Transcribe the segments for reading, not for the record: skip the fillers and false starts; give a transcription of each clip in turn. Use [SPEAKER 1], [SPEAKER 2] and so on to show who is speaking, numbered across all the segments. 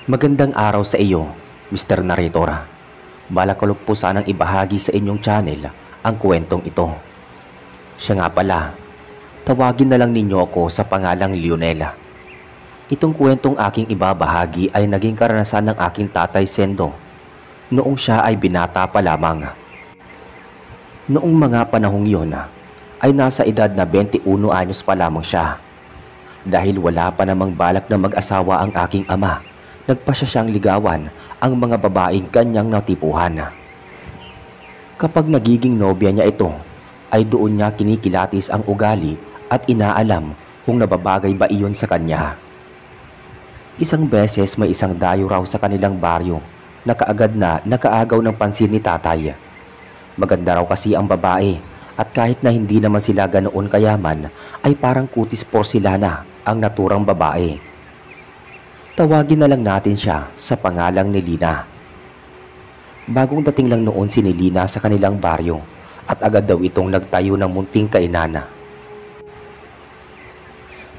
[SPEAKER 1] Magandang araw sa iyo, Mr. Narrator. Balak ko po sanang ibahagi sa inyong channel ang kwentong ito. Siya nga pala, tawagin na lang ninyo ako sa pangalang Lionel. Itong kwentong aking ibabahagi ay naging karanasan ng aking tatay Sendo noong siya ay binata pa lamang. Noong mga panahong yon ay nasa edad na 21 anyos pa lamang siya. Dahil wala pa namang balak na mag-asawa ang aking ama, nagpasya siyang ligawan ang mga babaeng kanyang natipuhan. Kapag nagiging nobya niya ito, ay doon niya kinikilatis ang ugali at inaalam kung nababagay ba iyon sa kanya. Isang beses may isang dayo raw sa kanilang baryo na kaagad na nakaagaw ng pansin ni tatay. Maganda raw kasi ang babae at kahit na hindi naman sila ganoon kayaman ay parang kutis porsilana ang naturang babae. Tawagin na lang natin siya sa pangalang ni Lina. Bagong dating lang noon si Lina sa kanilang baryo at agad daw itong nagtayo ng munting kainan.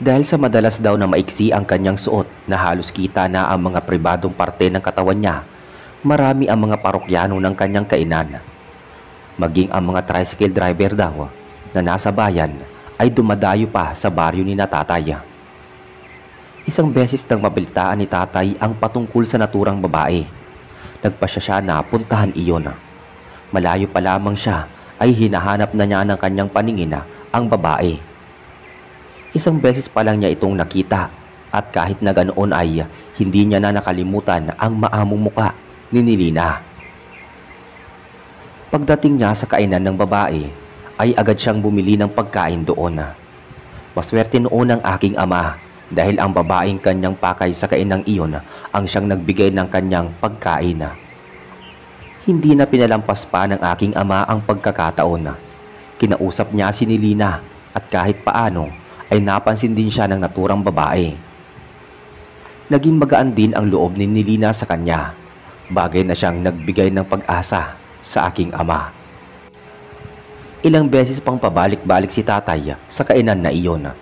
[SPEAKER 1] Dahil sa madalas daw na maiksi ang kanyang suot na halos kita na ang mga pribadong parte ng katawan niya, marami ang mga parokyano ng kanyang kainan. Maging ang mga tricycle driver daw na nasa bayan ay dumadayo pa sa baryo ni tatay. Isang beses nang mabalitaan ni tatay ang patungkol sa naturang babae. Nagpasya siya na puntahan iyon. Malayo pa lamang siya ay hinahanap na niya ng kanyang paningin ang babae. Isang beses pa lang niya itong nakita at kahit na ganoon ay hindi niya na nakalimutan ang maamong muka ni Lina. Pagdating niya sa kainan ng babae ay agad siyang bumili ng pagkain doon. Maswerte noon ang aking ama dahil ang babaeng kanyang pakay sa kainang iyon ang siyang nagbigay ng kanyang pagkain. Hindi na pinalampas pa ng aking ama ang pagkakataon. Kinausap niya si Lina at kahit paano ay napansin din siya ng naturang babae. Naging magaan din ang loob ni Lina sa kanya, bagay na siyang nagbigay ng pag-asa sa aking ama. Ilang beses pang pabalik-balik si tatay sa kainan na iyon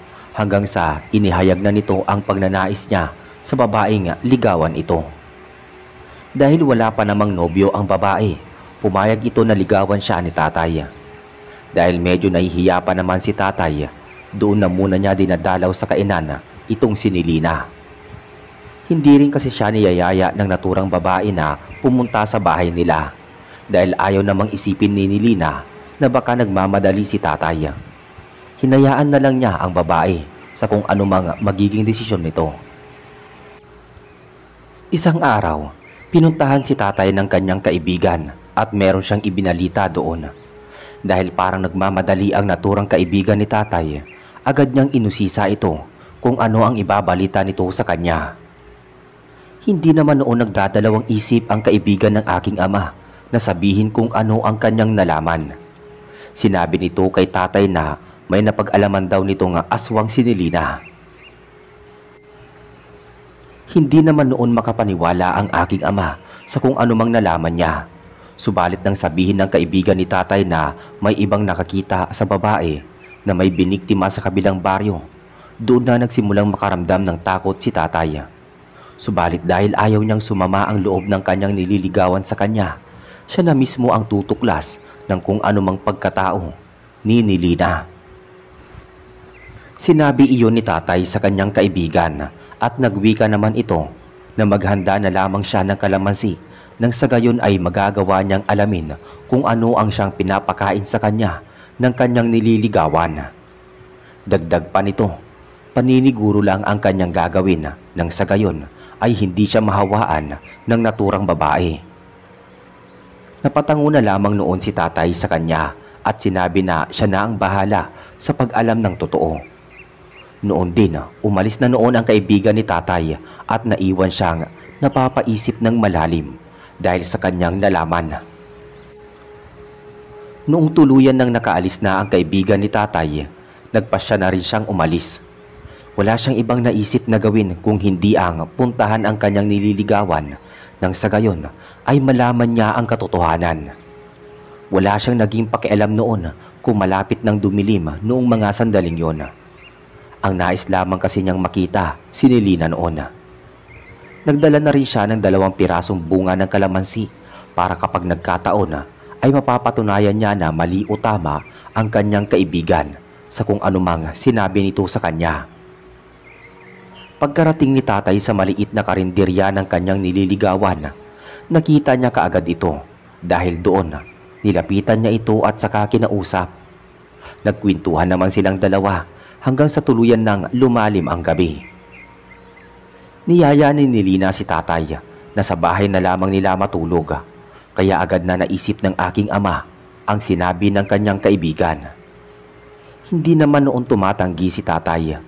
[SPEAKER 1] hanggang sa inihayag na nito ang pagnanais niya sa babaeng ligawan ito. Dahil wala pa namang nobyo ang babae, pumayag ito na ligawan siya ni tatay. Dahil medyo nahihiya pa naman si tatay, doon na muna niya dinadalaw sa kainan itong si Lina. Hindi rin kasi siya niyayaya ng naturang babae na pumunta sa bahay nila dahil ayaw namang isipin ni Lina na baka nagmamadali si tatay. Hinayaan na lang niya ang babae sa kung anumang magiging desisyon nito. Isang araw, pinuntahan si tatay ng kanyang kaibigan at meron siyang ibinalita doon. Dahil parang nagmamadali ang naturang kaibigan ni tatay, agad niyang inusisa ito kung ano ang ibabalita nito sa kanya. Hindi naman noon nagdadalawang isip ang kaibigan ng aking ama na sabihin kung ano ang kanyang nalaman. Sinabi nito kay tatay na may napag-alaman daw nitong aswang si Lina. Hindi naman noon makapaniwala ang aking ama sa kung anumang nalaman niya. Subalit nang sabihin ng kaibigan ni tatay na may ibang nakakita sa babae na may biniktima sa kabilang baryo, doon na nagsimulang makaramdam ng takot si tatay. Subalit dahil ayaw niyang sumama ang loob ng kanyang nililigawan sa kanya, siya na mismo ang tutuklas ng kung anumang pagkatao ni Lina. Sinabi iyon ni tatay sa kanyang kaibigan at nagwika naman ito na maghanda na lamang siya ng kalamansi nang sa gayon ay magagawa niyang alamin kung ano ang siyang pinapakain sa kanya ng kanyang nililigawan. Dagdag pa nito, paniniguro lang ang kanyang gagawin nang sa gayon ay hindi siya mahawaan ng naturang babae. Napatango na lamang noon si tatay sa kanya at sinabi na siya na ang bahala sa pag-alam ng totoo. Noon din, umalis na noon ang kaibigan ni tatay at naiwan siyang napapaisip ng malalim dahil sa kanyang nalaman. Noong tuluyan nang nakaalis na ang kaibigan ni tatay, nagpasya na rin siyang umalis. Wala siyang ibang naisip na gawin kung hindi ang puntahan ang kanyang nililigawan nang sa gayon ay malaman niya ang katotohanan. Wala siyang naging pakialam noon kung malapit nang dumilim noong mga sandaling yon. Ang nais lamang kasi niyang makita si Lina noon. Nagdala na rin siya ng 2 pirasong bunga ng kalamansi para kapag nagkataon ay mapapatunayan niya na mali o tama ang kanyang kaibigan sa kung anumang sinabi nito sa kanya. Pagkarating ni tatay sa maliit na karinderya ng kanyang nililigawan, nakita niya kaagad ito dahil doon nilapitan niya ito at saka kinausap. Nagkwentuhan naman silang dalawa hanggang sa tuluyan ng lumalim ang gabi. Niyayanin ni Lina si tatay na sa bahay na lamang nila matulog, kaya agad na naisip ng aking ama ang sinabi ng kanyang kaibigan. Hindi naman noon tumatanggi si tatay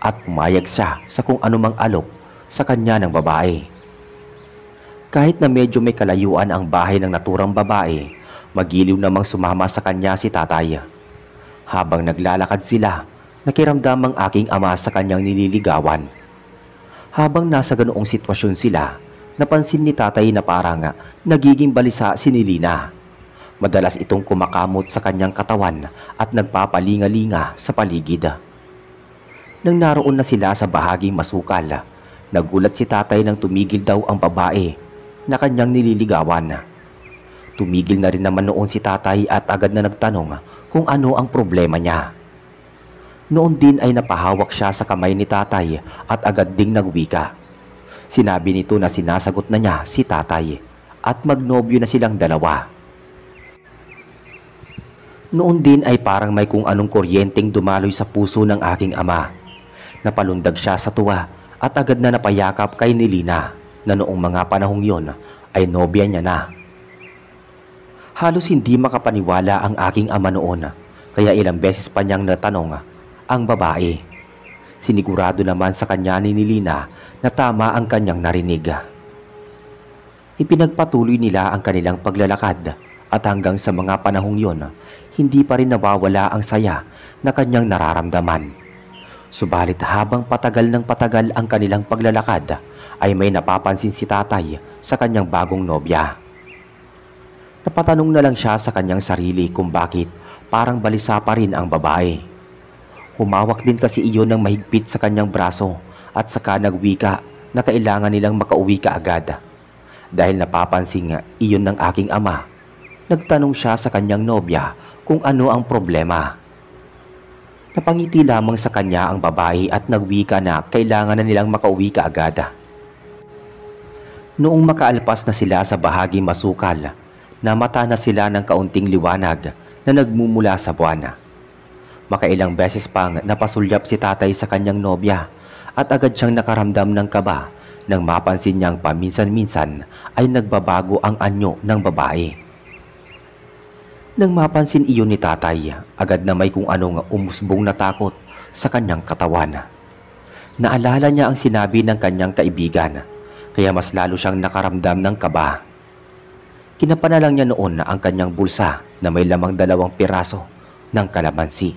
[SPEAKER 1] at pumayag siya sa kung anumang alok sa kanya ng babae. Kahit na medyo may kalayuan ang bahay ng naturang babae, magiliw namang sumama sa kanya si tatay. Habang naglalakad sila, nakiramdam ang aking ama sa kanyang nililigawan. Habang nasa ganoong sitwasyon sila, napansin ni tatay na parang nagiging balisa si Nilina. Madalas itong kumakamot sa kanyang katawan at nagpapalinga-linga sa paligid. Nang naroon na sila sa bahaging masukal, nagulat si tatay nang tumigil daw ang babae na kanyang nililigawan. Tumigil na rin naman noon si tatay at agad na nagtanong kung ano ang problema niya. Noon din ay napahawak siya sa kamay ni tatay at agad ding nagwika. Sinabi nito na sinasagot na niya si tatay at magnobyo na silang dalawa. Noon din ay parang may kung anong kuryenteng dumaloy sa puso ng aking ama. Napalundag siya sa tuwa at agad na napayakap kay Nilina na noong mga panahong yon ay nobya niya na. Halos hindi makapaniwala ang aking ama noon, kaya ilang beses pa niyang natanong ang babae. Sinigurado naman sa kanya ni Nilina na tama ang kanyang narinig. Ipinagpatuloy nila ang kanilang paglalakad at hanggang sa mga panahong yon, hindi pa rin nawawala ang saya na kanyang nararamdaman. Subalit habang patagal ng patagal ang kanilang paglalakad, ay may napapansin si tatay sa kanyang bagong nobya. Napatanong na lang siya sa kanyang sarili kung bakit parang balisa pa rin ang babae. Humawak din kasi iyon ng mahigpit sa kanyang braso at saka nagwika na kailangan nilang makauwi kaagad. Dahil napapansin iyon ng aking ama, nagtanong siya sa kanyang nobya kung ano ang problema. Napangiti lamang sa kanya ang babae at nagwika na kailangan na nilang makauwi kaagad. Noong makaalpas na sila sa bahagi masukal, namata na sila ng kaunting liwanag na nagmumula sa buwan. Makailang beses pang napasulyap si tatay sa kanyang nobya at agad siyang nakaramdam ng kaba nang mapansin niyang paminsan-minsan ay nagbabago ang anyo ng babae. Nang mapansin iyon ni tatay, agad na may kung anong umusbong na takot sa kanyang katawan. Naalala niya ang sinabi ng kanyang kaibigan, kaya mas lalo siyang nakaramdam ng kaba. Kinapanalang niya noon na ang kanyang bulsa na may lamang 2 piraso ng kalamansi.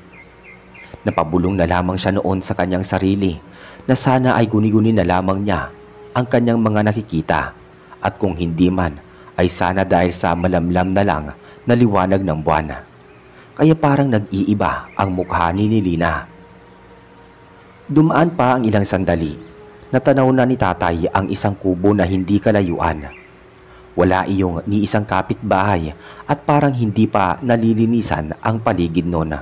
[SPEAKER 1] Napabulong na lamang siya noon sa kanyang sarili na sana ay guni-guni na lamang niya ang kanyang mga nakikita at kung hindi man ay sana dahil sa malamlam na lang na liwanag ng buwan. Kaya parang nag-iiba ang mukha ni Nilina. Dumaan pa ang ilang sandali. Natanaw na ni tatay ang isang kubo na hindi kalayuan. Wala iyong ni isang kapitbahay at parang hindi pa nalilinisan ang paligid noon.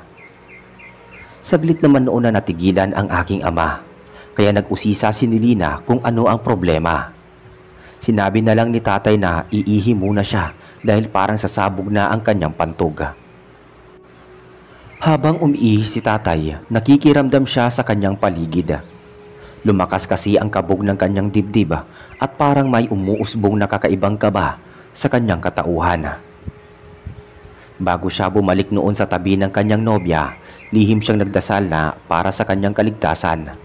[SPEAKER 1] Saglit naman noon na natigilan ang aking ama. Kaya nag-usisa si Nilina kung ano ang problema. Sinabi na lang ni tatay na iihi muna siya dahil parang sasabog na ang kanyang pantog. Habang umiihi si tatay, nakikiramdam siya sa kanyang paligid. Lumakas kasi ang kabog ng kanyang dibdib at parang may umuusbong na kakaibang kaba sa kanyang katauhan. Bago siya bumalik noon sa tabi ng kanyang nobya, lihim siyang nagdasal na para sa kanyang kaligtasan.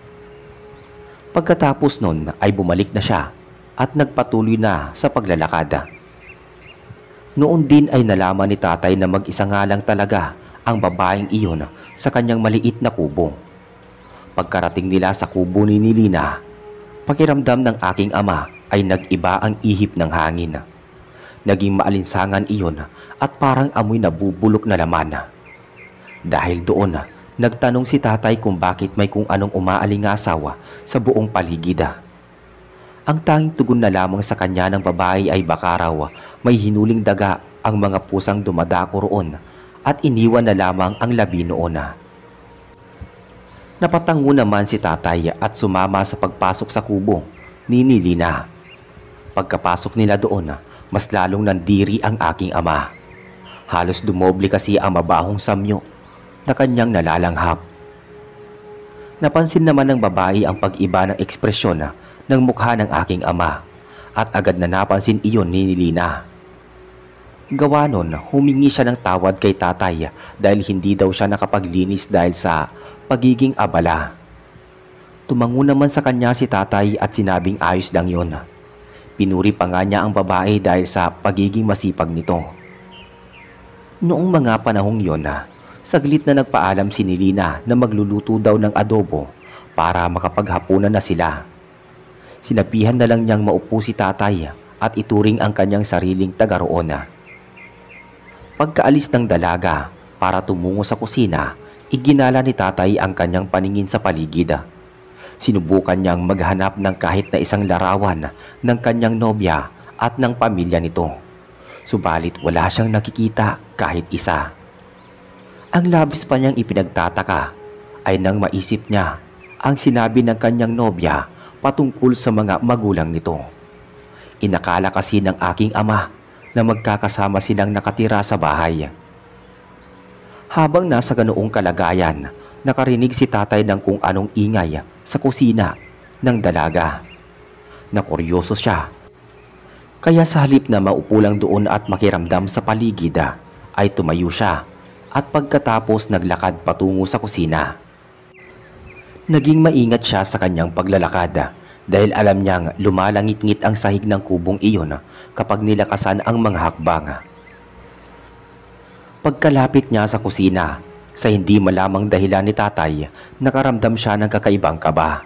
[SPEAKER 1] Pagkatapos nun ay bumalik na siya at nagpatuloy na sa paglalakad. Noon din ay nalaman ni tatay na mag-isa nga lang talaga ang babaeng iyon sa kanyang maliit na kubo. Pagkarating nila sa kubo ni Nilina, pakiramdam ng aking ama ay nag-iba ang ihip ng hangin. Naging maalinsangan iyon at parang amoy nabubulok na laman. Dahil doon, nagtanong si tatay kung bakit may kung anong umaalingasawa sa buong paligid. Ang tanging tugon na lamang sa kanya ng babae ay baka raw may hinuling daga ang mga pusang dumadako roon at iniwan na lamang ang labi noon. Napatango naman si tatay at sumama sa pagpasok sa kubo ni Nilina. Pagkapasok nila doon, mas lalong nandiri ang aking ama. Halos dumoble kasi ang mabahong samyo na kanyang nalalanghap. Napansin naman ng babae ang pag-iba ng ekspresyon ng mukha ng aking ama at agad na napansin iyon ni Nilina. Gawa nun, humingi siya ng tawad kay tatay dahil hindi daw siya nakapaglinis dahil sa pagiging abala. Tumango naman sa kanya si tatay at sinabing ayos lang yun. Pinuri pa nga niya ang babae dahil sa pagiging masipag nito. Noong mga panahong yon, saglit na nagpaalam si Nilina na magluluto daw ng adobo para makapaghapunan na sila. Sinabihan na lang niyang maupo si tatay at ituring ang kanyang sariling taga-roon. Pagkaalis ng dalaga para tumungo sa kusina, iginala ni tatay ang kanyang paningin sa paligid. Sinubukan niyang maghanap ng kahit na isang larawan ng kanyang nobya at ng pamilya nito. Subalit wala siyang nakikita kahit isa. Ang labis pa niyang ipinagtataka ay nang maisip niya ang sinabi ng kanyang nobya patungkol sa mga magulang nito. Inakala kasi ng aking ama na magkakasama silang nakatira sa bahay. Habang nasa ganoong kalagayan, nakarinig si tatay ng kung anong ingay sa kusina ng dalaga. Nakuryoso siya. Kaya sa halip na maupo lang doon at makiramdam sa paligid, ay tumayo siya at pagkatapos naglakad patungo sa kusina. Naging maingat siya sa kanyang paglalakad dahil alam niyang lumalangit-ngit ang sahig ng kubong iyon kapag nilakasan ang mga hakbang. Pagkalapit niya sa kusina, sa hindi malamang dahilan ni tatay, nakaramdam siya ng kakaibang kaba.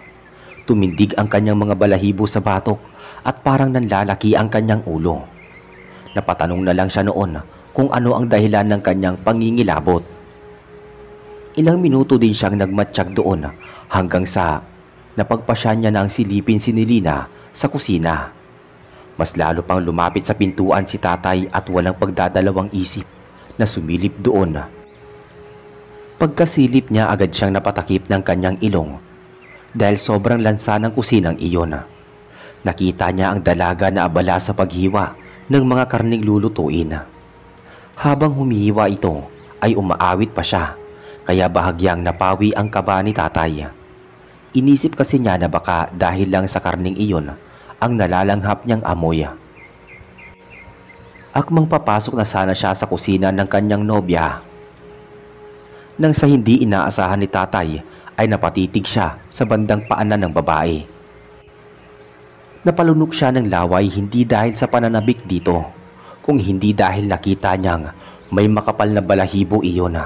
[SPEAKER 1] Tumindig ang kanyang mga balahibo sa batok at parang nanlalaki ang kanyang ulo. Napatanong na lang siya noon kung ano ang dahilan ng kanyang pangingilabot. Ilang minuto din siyang nagmatsyag doon hanggang sa napagpasya niya na ang silipin si Nilina sa kusina. Mas lalo pang lumapit sa pintuan si tatay at walang pagdadalawang isip na sumilip doon. Pagkasilip niya agad siyang napatakip ng kanyang ilong dahil sobrang lansa ng kusinang iyon. Nakita niya ang dalaga na abala sa paghiwa ng mga karning lulutuin. Habang humihiwa ito ay umaawit pa siya kaya bahagyang napawi ang kaba ni tatay. Inisip kasi niya na baka dahil lang sa karning iyon ang nalalanghap niyang amoy. Akmang papasok na sana siya sa kusina ng kanyang nobya nang sa hindi inaasahan ni tatay ay napatitig siya sa bandang paanan ng babae. Napalunok siya ng laway hindi dahil sa pananabik dito, kung hindi dahil nakita niyang may makapal na balahibo iyon.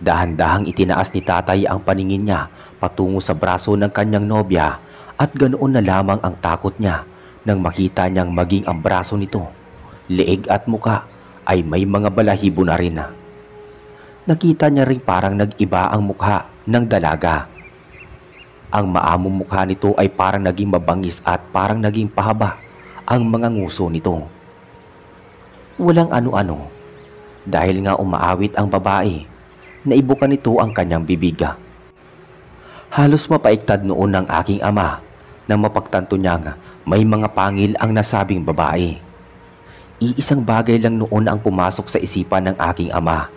[SPEAKER 1] Dahan-dahang itinaas ni tatay ang paningin niya patungo sa braso ng kanyang nobya at ganoon na lamang ang takot niya nang makita niyang maging ang braso nito, leeg at muka ay may mga balahibo na rin. Nakita niya ring parang nag-iba ang mukha ng dalaga. Ang maamong mukha nito ay parang naging mabangis at parang naging pahaba ang mga nguso nito. Walang ano-ano, dahil nga umaawit ang babae, naibukan nito ang kanyang bibig. Halos mapaiktad noon ng aking ama nang mapagtanto niyang may mga pangil ang nasabing babae. Iisang bagay lang noon ang pumasok sa isipan ng aking ama.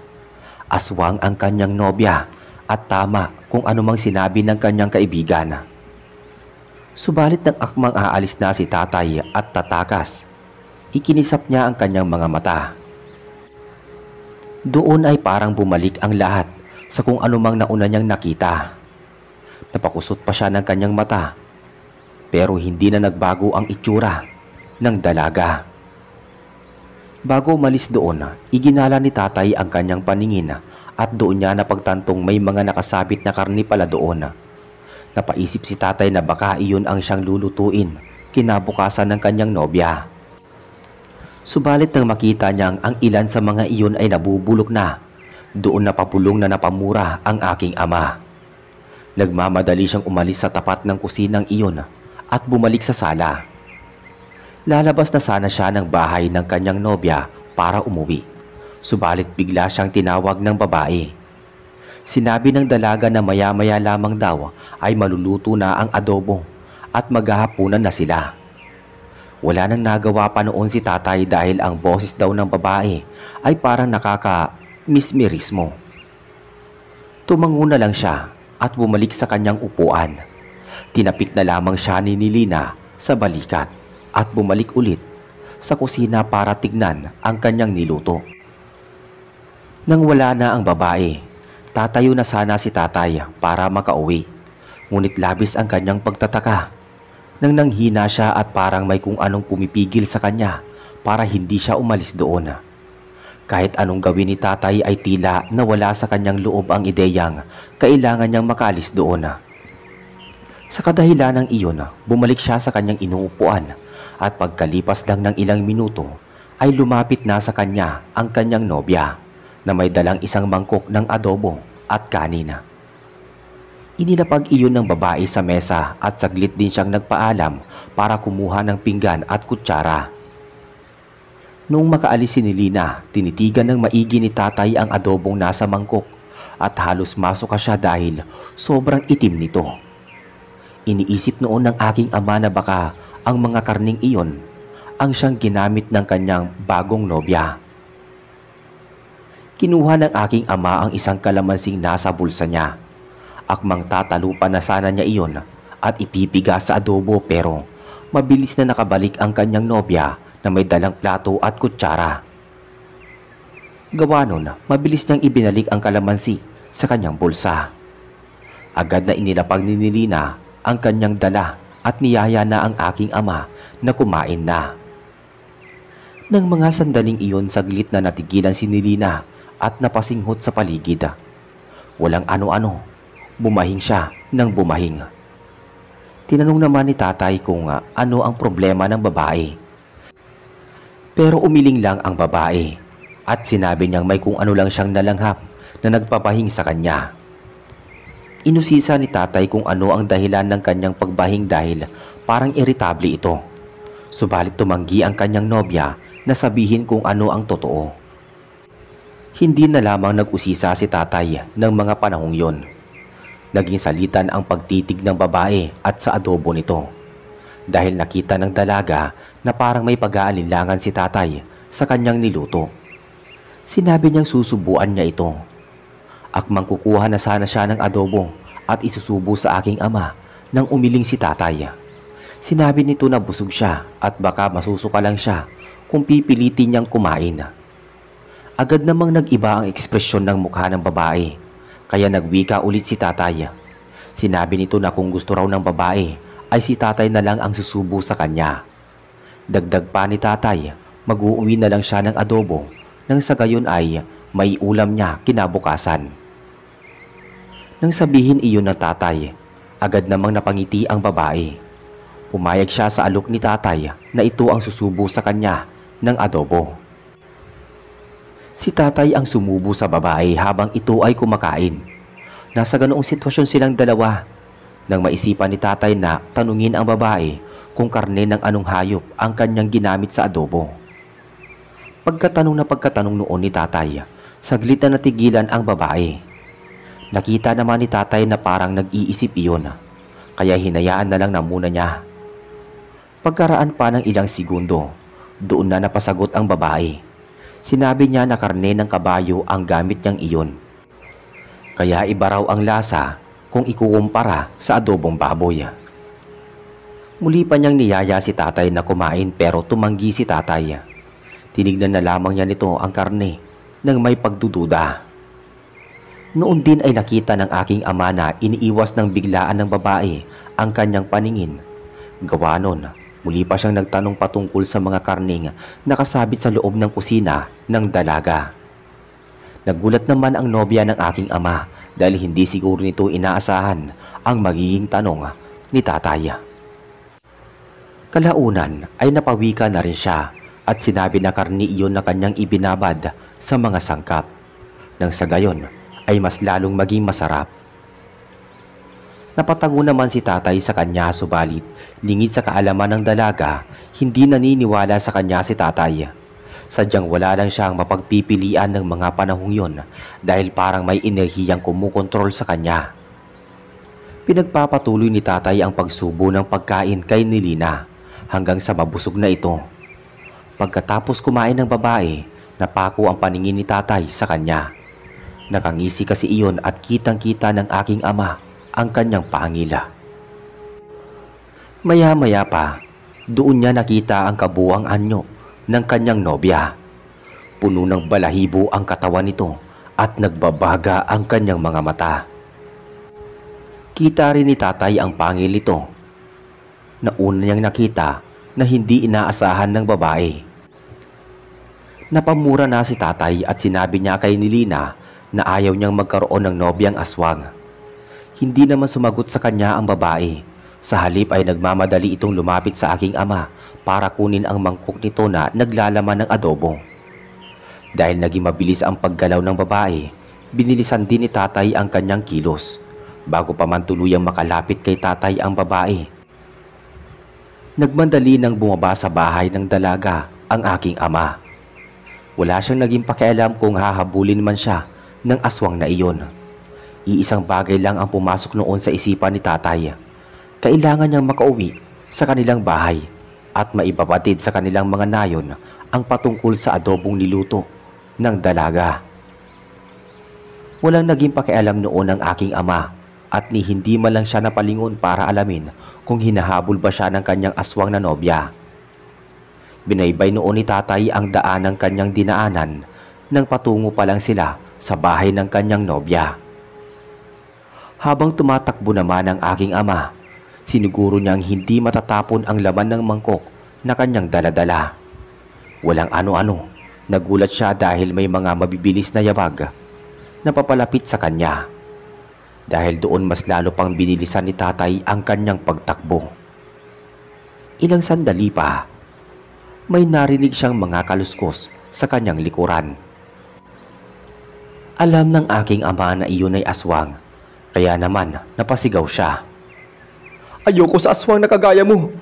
[SPEAKER 1] Aswang ang kanyang nobya at tama kung anumang sinabi ng kanyang kaibigan. Subalit nang akmang aalis na si tatay at tatakas, ikinisap niya ang kanyang mga mata. Doon ay parang bumalik ang lahat sa kung anumang nauna niyang nakita. Napakusot pa siya ng kanyang mata, pero hindi na nagbago ang itsura ng dalaga. Bago umalis doon, iginala ni tatay ang kanyang paningin at doon niya napagtantong may mga nakasabit na karni pala doon. Napaisip si tatay na baka iyon ang siyang lulutuin kinabukasan ng kanyang nobya. Subalit nang makita niyang ang ilan sa mga iyon ay nabubulok na, doon napapulong na napamura ang aking ama. Nagmamadali siyang umalis sa tapat ng kusinang iyon at bumalik sa sala. Lalabas na sana siya ng bahay ng kanyang nobya para umuwi. Subalit bigla siyang tinawag ng babae. Sinabi ng dalaga na maya-maya lamang daw ay maluluto na ang adobo at maghahapunan na sila. Wala nang nagawa pa noon si tatay dahil ang boses daw ng babae ay parang nakaka-mismerismo. Tumango na lang siya at bumalik sa kanyang upuan. Tinapik na lamang siya ni Nilina sa balikat at bumalik ulit sa kusina para tignan ang kanyang niluto. Nang wala na ang babae, tatayo na sana si tatay para makauwi. Ngunit labis ang kanyang pagtataka nang nanghina siya at parang may kung anong pumipigil sa kanya para hindi siya umalis doon. Kahit anong gawin ni tatay ay tila nawala sa kanyang loob ang ideyang kailangan niyang makalis doon. Sa kadahilan ng iyon, bumalik siya sa kanyang inuupuan at pagkalipas lang ng ilang minuto ay lumapit na sa kanya ang kanyang nobya na may dalang isang mangkok ng adobo at kanin. Inilapag iyon ng babae sa mesa at saglit din siyang nagpaalam para kumuha ng pinggan at kutsara. Noong makaalis si Nilina, tinitigan ng maigi ni tatay ang adobong nasa mangkok at halos masuka siya dahil sobrang itim nito. Iniisip noon ng aking ama na baka ang mga karning iyon ang siyang ginamit ng kanyang bagong nobya. Kinuha ng aking ama ang isang kalamansing nasa bulsa niya. Akmang tatalupan na sana niya iyon at ipipiga sa adobo pero mabilis na nakabalik ang kanyang nobya na may dalang plato at kutsara. Gawa nun, mabilis niyang ibinalik ang kalamansi sa kanyang bulsa. Agad na inilapag ni Nilina ang kanyang dala at niyaya na ang aking ama na kumain na. Nang mga sandaling iyon, saglit na natigilan si Nilina at napasinghot sa paligid. Walang ano-ano, bumahing siya ng bumahing. Tinanong naman ni tatay kung ano ang problema ng babae. Pero umiling lang ang babae at sinabi niyang may kung ano lang siyang nalanghap na nagpapahing sa kanya. Inusisa ni tatay kung ano ang dahilan ng kanyang pagbahing dahil parang iritable ito. Subalit tumanggi ang kanyang nobya na sabihin kung ano ang totoo. Hindi na lamang nag-usisa si tatay ng mga panahong yon. Naging salitan ang pagtitig ng babae at sa adobo nito. Dahil nakita ng dalaga na parang may pag-aalinlangan si tatay sa kanyang niluto. Sinabi niyang susubuan niya ito. Akmang kukuha na sana siya ng adobo at isusubo sa aking ama nang umiling si tatay. Sinabi nito na busog siya at baka masusuka lang siya kung pipilitin niyang kumain. Agad namang nag-iba ang ekspresyon ng mukha ng babae, kaya nagwika ulit si tatay. Sinabi nito na kung gusto raw ng babae ay si tatay na lang ang susubo sa kanya. Dagdag pa ni tatay, mag-uuwi na lang siya ng adobo nang sa gayon ay may ulam niya kinabukasan. Nang sabihin iyon ng tatay, agad namang napangiti ang babae. Pumayag siya sa alok ni tatay na ito ang susubo sa kanya ng adobo. Si tatay ang sumubo sa babae habang ito ay kumakain. Nasa ganoong sitwasyon silang dalawa nang maisipan ni tatay na tanungin ang babae kung karne ng anong hayop ang kanyang ginamit sa adobo. Pagkatanong noon ni tatay, saglit na natigilan ang babae. Nakita naman ni tatay na parang nag-iisip iyon, kaya hinayaan na lang na muna niya. Pagkaraan pa ng ilang segundo, doon na napasagot ang babae. Sinabi niya na karne ng kabayo ang gamit niyang iyon. Kaya iba raw ang lasa kung ikukumpara sa adobong baboy. Muli pa niyang niyaya si tatay na kumain pero tumanggi si tatay. Tinignan na lamang niya nito ang karne nang may pagdududa. Noon din ay nakita ng aking ama na iniiwas ng biglaan ng babae ang kanyang paningin. Gawa nun, muli pa siyang nagtanong patungkol sa mga karning nakasabit sa loob ng kusina ng dalaga. Nagulat naman ang nobya ng aking ama dahil hindi siguro nito inaasahan ang magiging tanong ni tatay. Kalaunan ay napawika na rin siya at sinabi na karni iyon na kanyang ibinabad sa mga sangkap. Nang sa gayon ay mas lalong maging masarap. Napatango naman si tatay sa kanya subalit lingid sa kaalaman ng dalaga, hindi naniniwala sa kanya si tatay. Sadyang wala lang siyang mapagpipilian ng mga panahong yon dahil parang may enerhiyang kumukontrol sa kanya. Pinagpapatuloy ni tatay ang pagsubo ng pagkain kay Nilina hanggang sa mabusog na ito. Pagkatapos kumain ng babae, napako ang paningin ni tatay sa kanya. Nakangisi kasi iyon at kitang-kita ng aking ama ang kanyang pangila. Maya-maya pa, doon niya nakita ang kabuwang anyo ng kanyang nobya. Puno ng balahibo ang katawan nito at nagbabaga ang kanyang mga mata. Kita rin ni tatay ang pangil nito. Nauna niyang nakita na hindi inaasahan ng babae. Napamura na si tatay at sinabi niya kay Nilina na ayaw niyang magkaroon ng nobyang aswang. Hindi naman sumagot sa kanya ang babae. Sa halip ay nagmamadali itong lumapit sa aking ama para kunin ang mangkok nito na naglalaman ng adobo. Dahil naging mabilis ang paggalaw ng babae, binilisan din ni tatay ang kanyang kilos. Bago pa man tuluyang makalapit kay tatay ang babae, nagmandali nang bumaba sa bahay ng dalaga ang aking ama. Wala siyang naging pakialam kung hahabulin man siya ng aswang na iyon. Iisang bagay lang ang pumasok noon sa isipan ni tatay. Kailangan niyang makauwi sa kanilang bahay at maipabatid sa kanilang mga nayon ang patungkol sa adobong niluto ng dalaga. Walang naging pakialam noon ang aking ama at ni hindi man lang siya napalingon para alamin kung hinahabol ba siya ng kanyang aswang na nobya. Binaybay noon ni tatay ang daan ng kanyang dinaanan nang patungo pa lang sila sa bahay ng kanyang nobya. Habang tumatakbo naman ang aking ama, siniguro niyang hindi matatapon ang laman ng mangkok na kanyang daladala. Walang ano-ano, nagulat siya dahil may mga mabibilis na yabag na papalapit sa kanya. Dahil doon mas lalo pang binilisan ni tatay ang kanyang pagtakbo. Ilang sandali pa, may narinig siyang mga kaluskos sa kanyang likuran. Alam ng aking ama na iyon ay aswang, kaya naman napasigaw siya. Ayoko sa aswang na kagaya mo.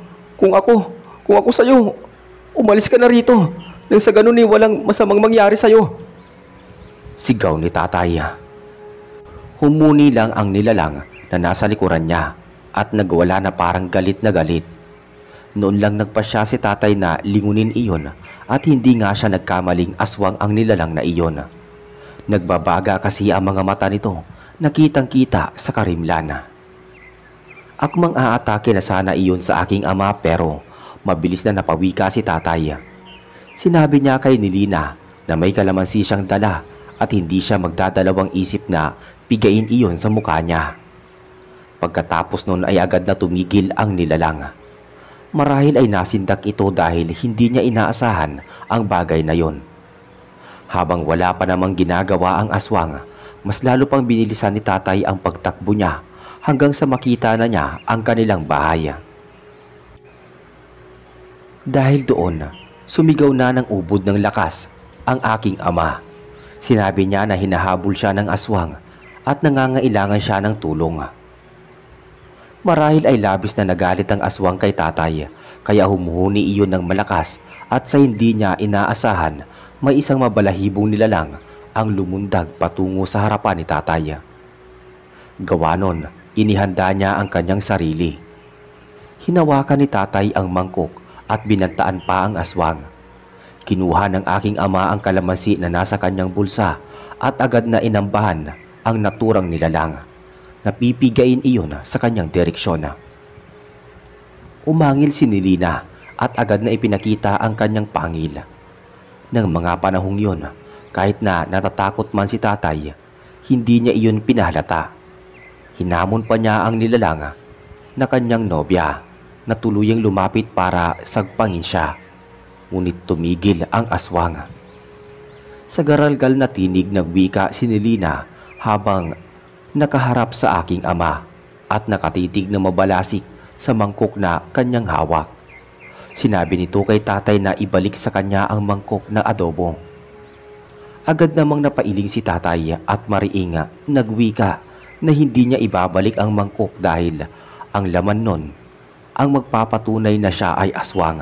[SPEAKER 1] Kung ako sa'yo, umalis ka na rito. Nang sa ganun walang masamang mangyari sa'yo. Sigaw ni tatay. Humuni lang ang nilalang na nasa likuran niya at nagwala na parang galit na galit. Noon lang nagpasya si tatay na lingunin iyon at hindi nga siya nagkamaling aswang ang nilalang na iyon. Nagbabaga kasi ang mga mata nito, nakitang-kita sa karimlan. Akmang aatake na sana iyon sa aking ama pero mabilis na napawika si tatay. Sinabi niya kay Nilina na may kalamansi siyang dala at hindi siya magdadalawang isip na pigain iyon sa mukha niya. Pagkatapos nun ay agad na tumigil ang nilalang. Marahil ay nasindak ito dahil hindi niya inaasahan ang bagay na yon. Habang wala pa namang ginagawa ang aswang, mas lalo pang binilisan ni tatay ang pagtakbo niya hanggang sa makita na niya ang kanilang bahay. Dahil doon, sumigaw na ng ubod ng lakas ang aking ama. Sinabi niya na hinahabol siya ng aswang at nangangailangan siya ng tulong. Marahil ay labis na nagalit ang aswang kay tatay, kaya humuhuni iyon ng malakas at sa hindi niya inaasahan, may isang mabalahibong nilalang ang lumundag patungo sa harapan ni tatay. Gawa nun, inihanda niya ang kanyang sarili. Hinawakan ni tatay ang mangkok at binantaan pa ang aswang. Kinuha ng aking ama ang kalamansi na nasa kanyang bulsa at agad na inambahan ang naturang nilalang. Napipigain iyon sa kanyang direksyon. Umangil si Nilina at agad na ipinakita ang kanyang pangil. Nang mga panahong yun, kahit na natatakot man si tatay, hindi niya iyon pinahalata. Hinamon pa niya ang nilalang na kanyang nobya na tuluyang lumapit para sagpangin siya. Ngunit tumigil ang aswang. Sa garalgal na tinig nagwika si Nilina habang nakaharap sa aking ama at nakatitig na mabalasik sa mangkok na kanyang hawak. Sinabi nito kay tatay na ibalik sa kanya ang mangkok na adobo. Agad namang napailing si tatay at mariinga nagwika na hindi niya ibabalik ang mangkok dahil ang laman nun ang magpapatunay na siya ay aswang.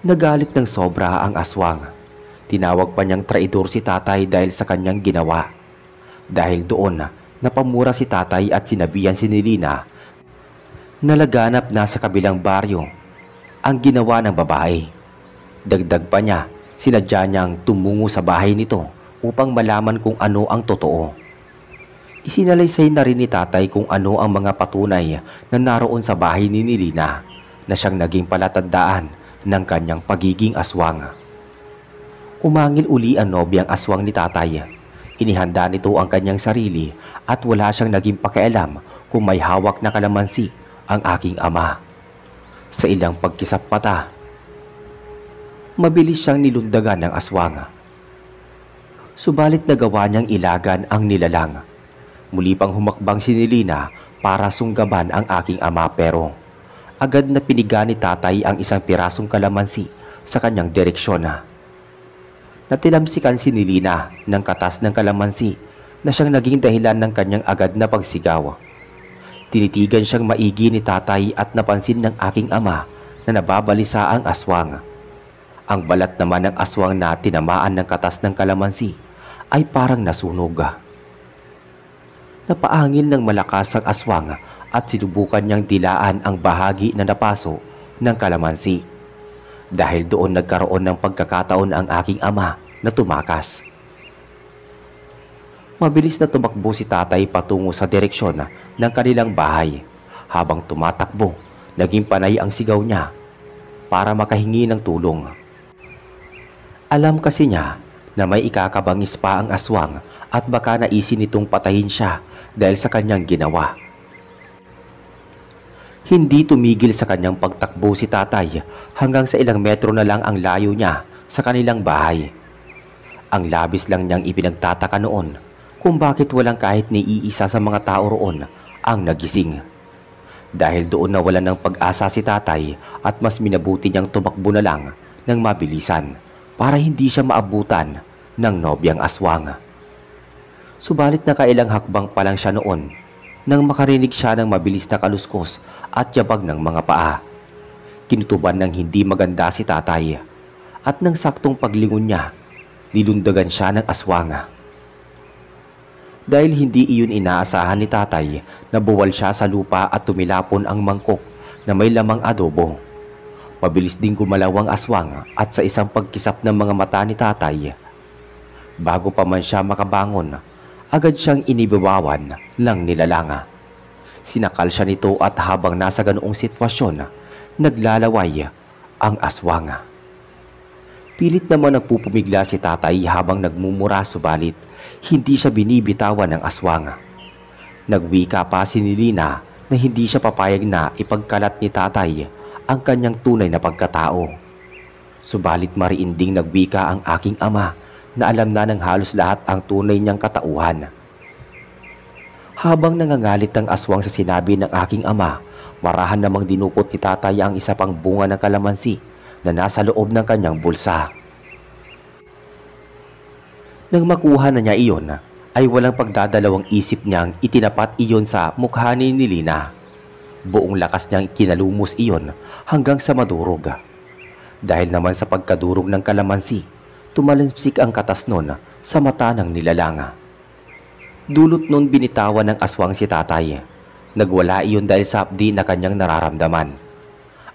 [SPEAKER 1] Nagalit ng sobra ang aswang. Tinawag pa niyang traidor si tatay dahil sa kanyang ginawa. Dahil doon, napamura si tatay at sinabihan si Nilina na laganap na sa kabilang baryo ang ginawa ng babae. Dagdag pa niya, sinadya niyang tumungo sa bahay nito upang malaman kung ano ang totoo. Isinalaysay na rin ni tatay kung ano ang mga patunay na naroon sa bahay ni Nilina na siyang naging palatandaan ng kanyang pagiging aswang. Umangil uli ang nobyang aswang ni tatay. Inihanda nito ang kanyang sarili at wala siyang naging pakialam kung may hawak na kalamansi ang aking ama. Sa ilang pagkisap mata, mabilis siyang nilundagan ng aswang. Subalit nagawa niyang ilagan ang nilalang. Muli pang humakbang si Nilina para sunggaban ang aking ama pero agad na piniga ni tatay ang isang pirasong kalamansi sa kanyang direksyon. Natilamsikan si Nilina ng katas ng kalamansi na siyang naging dahilan ng kanyang agad na pagsigaw. Tinitigan siyang maigi ni tatay at napansin ng aking ama na nababalisa ang aswang. Ang balat naman ng aswang na tinamaan ng katas ng kalamansi ay parang nasunog. Napaangil ng malakas ang aswang at sinubukan niyang dilaan ang bahagi na napaso ng kalamansi. Dahil doon nagkaroon ng pagkakataon ang aking ama na tumakas. Mabilis na tumakbo si tatay patungo sa direksyon ng kanilang bahay. Habang tumatakbo, naging panay ang sigaw niya para makahingi ng tulong. Alam kasi niya na may ikakabangis pa ang aswang at baka naisin nitong patayin siya dahil sa kanyang ginawa. Hindi tumigil sa kanyang pagtakbo si tatay hanggang sa ilang metro na lang ang layo niya sa kanilang bahay. Ang labis lang niyang ipinagtataka noon kung bakit walang kahit ni iisa sa mga tao roon ang nagising. Dahil doon nawalan ng pag-asa si tatay at mas minabuti niyang tumakbo na lang ng mabilisan para hindi siya maabutan ng nobyang aswang. Subalit nakailang hakbang pa lang siya noon nang makarinig siya ng mabilis na kaluskos at yabag ng mga paa. Kinutuban ng hindi maganda si tatay at nang saktong paglingon niya, nilundagan siya ng aswang. Dahil hindi iyon inaasahan ni tatay, nabuwal siya sa lupa at tumilapon ang mangkok na may lamang adobo. Mabilis din gumalaw ang aswang at sa isang pagkisap ng mga mata ni tatay, bago pa man siya makabangon, agad siyang inibabawan ng nilalanga. Sinakal siya nito at habang nasa ganoong sitwasyon, naglalaway ang aswang. Pilit naman nagpupumigla si tatay habang nagmumura subalit hindi siya binibitawan ng aswang. Nagwika pa si Nilina na hindi siya papayag na ipagkalat ni tatay ang kanyang tunay na pagkatao. Subalit mariinding nagwika ang aking ama na alam na ng halos lahat ang tunay niyang katauhan. Habang nangangalit ang aswang sa sinabi ng aking ama, marahan namang dinukot ni tatay ang isa pang bunga ng kalamansi na nasa loob ng kanyang bulsa. Nang makuha na niya iyon, ay walang pagdadalawang isip niyang itinapat iyon sa mukha ni Nilina. Buong lakas niyang kinalumos iyon hanggang sa madurog. Dahil naman sa pagkadurog ng kalamansi, tumalamsik ang katas nun sa mata ng nilalanga. Dulot nun binitawan ng aswang si tatay. Nagwala iyon dahil sa hapdi na kanyang nararamdaman.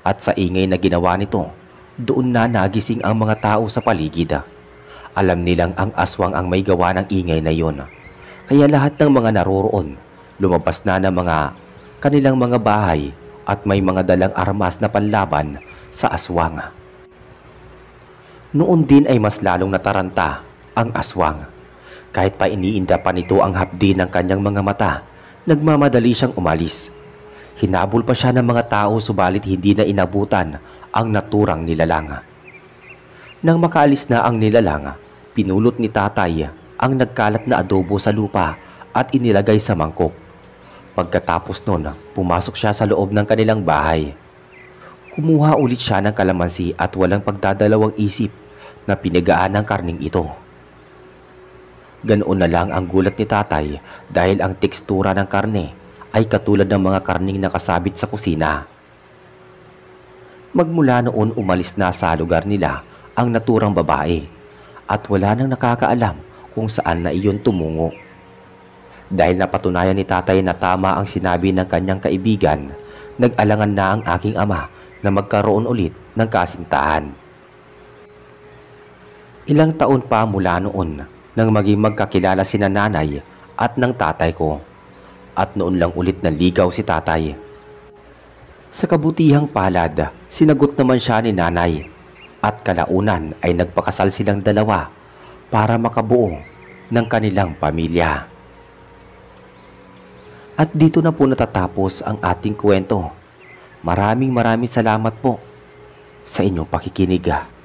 [SPEAKER 1] At sa ingay na ginawa nito, doon na nagising ang mga tao sa paligid. Alam nilang ang aswang ang may gawa ng ingay na iyon. Kaya lahat ng mga naroroon, lumabas na ng mga kanilang mga bahay at may mga dalang armas na panlaban sa aswang. Noon din ay mas lalong nataranta ang aswang. Kahit pa iniinda pa nito ang hapdi ng kanyang mga mata, nagmamadali siyang umalis. Hinabol pa siya ng mga tao subalit hindi na inabutan ang naturang nilalang. Nang makaalis na ang nilalang, pinulot ni tatay ang nagkalat na adobo sa lupa at inilagay sa mangkok. Pagkatapos nun, pumasok siya sa loob ng kanilang bahay. Kumuha ulit siya ng kalamansi at walang pagdadalawang isip na pinagaan ng karning ito. Ganoon na lang ang gulat ni tatay dahil ang tekstura ng karne ay katulad ng mga karning nakasabit sa kusina. Magmula noon umalis na sa lugar nila ang naturang babae at wala nang nakakaalam kung saan na iyon tumungo. Dahil napatunayan ni tatay na tama ang sinabi ng kanyang kaibigan, nag-alangan na ang aking ama na magkaroon ulit ng kasintahan. Ilang taon pa mula noon nang maging magkakilala sina nanay at ng tatay ko, at noon lang ulit naligaw si tatay. Sa kabutihang palad, sinagot naman siya ni nanay at kalaunan ay nagpakasal silang dalawa para makabuo ng kanilang pamilya. At dito na po natatapos ang ating kwento. Maraming salamat po sa inyong pakikinig.